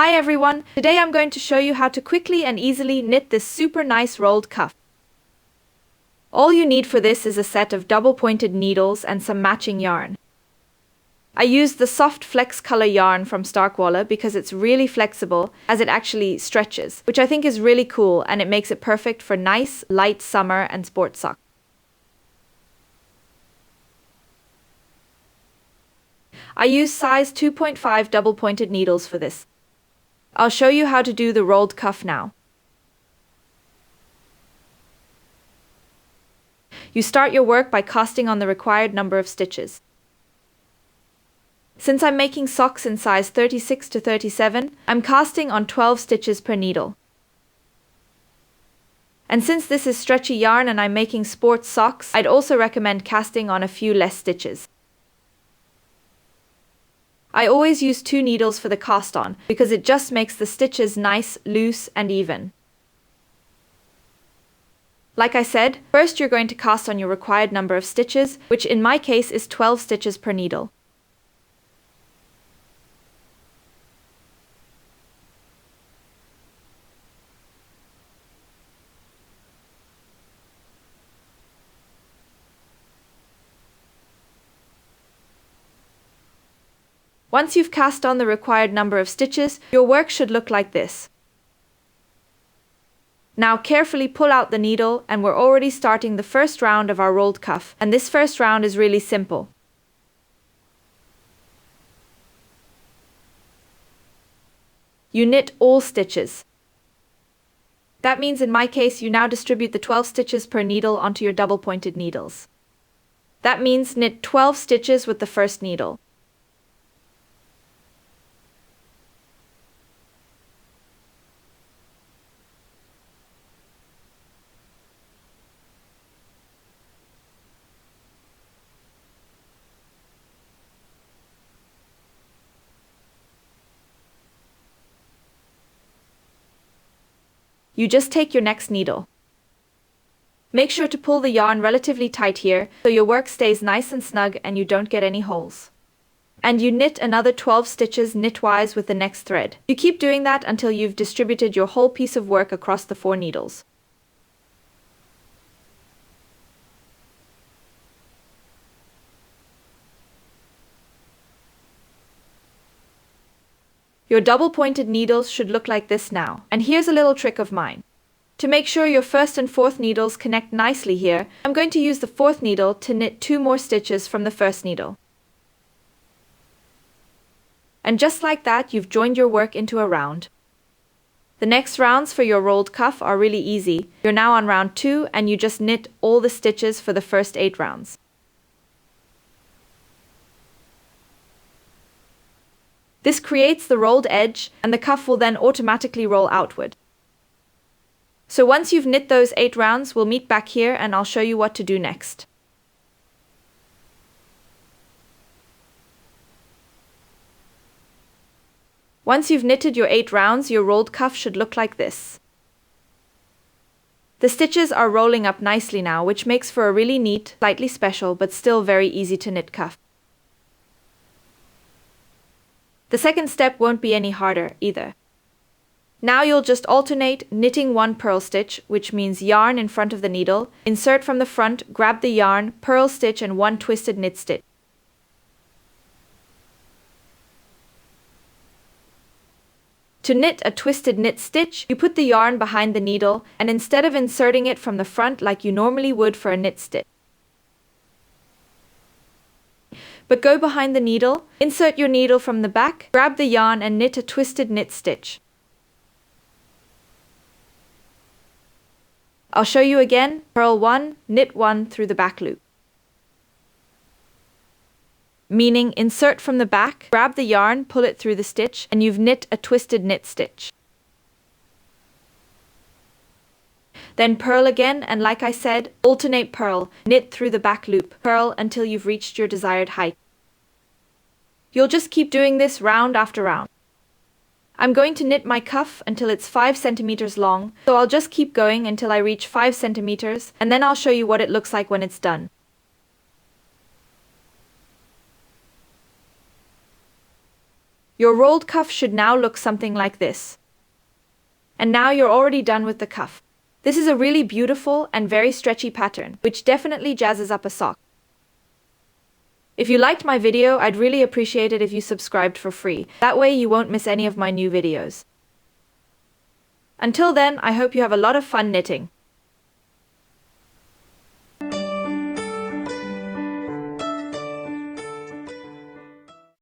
Hi everyone, today I'm going to show you how to quickly and easily knit this super nice rolled cuff. All you need for this is a set of double-pointed needles and some matching yarn. I used the soft flex color yarn from Starkwalla because it's really flexible as it actually stretches, which I think is really cool and it makes it perfect for nice, light summer and sports socks. I use size 2.5 double-pointed needles for this. I'll show you how to do the rolled cuff now. You start your work by casting on the required number of stitches. Since I'm making socks in size 36 to 37, I'm casting on 12 stitches per needle. And since this is stretchy yarn and I'm making sports socks, I'd also recommend casting on a few less stitches. I always use 2 needles for the cast on because it just makes the stitches nice, loose, and even. Like I said, first you're going to cast on your required number of stitches, which in my case is 12 stitches per needle. Once you've cast on the required number of stitches, your work should look like this. Now carefully pull out the needle and we're already starting the first round of our rolled cuff, and this first round is really simple. You knit all stitches. That means in my case you now distribute the 12 stitches per needle onto your double-pointed needles. That means knit 12 stitches with the first needle. You just take your next needle. Make sure to pull the yarn relatively tight here so your work stays nice and snug and you don't get any holes. And you knit another 12 stitches knitwise with the next thread. You keep doing that until you've distributed your whole piece of work across the 4 needles. Your double-pointed needles should look like this now. And here's a little trick of mine. To make sure your first and fourth needles connect nicely here, I'm going to use the fourth needle to knit 2 more stitches from the first needle. And just like that, you've joined your work into a round. The next rounds for your rolled cuff are really easy. You're now on round 2 and you just knit all the stitches for the first 8 rounds. This creates the rolled edge, and the cuff will then automatically roll outward. So once you've knit those 8 rounds, we'll meet back here and I'll show you what to do next. Once you've knitted your 8 rounds, your rolled cuff should look like this. The stitches are rolling up nicely now, which makes for a really neat, slightly special, but still very easy to knit cuff. The second step won't be any harder either. Now you'll just alternate knitting 1 purl stitch, which means yarn in front of the needle, insert from the front, grab the yarn, purl stitch and 1 twisted knit stitch. To knit a twisted knit stitch, you put the yarn behind the needle and instead of inserting it from the front like you normally would for a knit stitch, but go behind the needle, insert your needle from the back, grab the yarn and knit a twisted knit stitch. I'll show you again. Purl 1, knit 1 through the back loop. Meaning insert from the back, grab the yarn, pull it through the stitch, and you've knit a twisted knit stitch. Then purl again, and like I said, alternate purl, knit through the back loop, purl until you've reached your desired height. You'll just keep doing this round after round. I'm going to knit my cuff until it's 5 centimeters long, so I'll just keep going until I reach 5 centimeters, and then I'll show you what it looks like when it's done. Your rolled cuff should now look something like this. And now you're already done with the cuff. This is a really beautiful and very stretchy pattern, which definitely jazzes up a sock. If you liked my video, I'd really appreciate it if you subscribed for free. That way you won't miss any of my new videos. Until then, I hope you have a lot of fun knitting.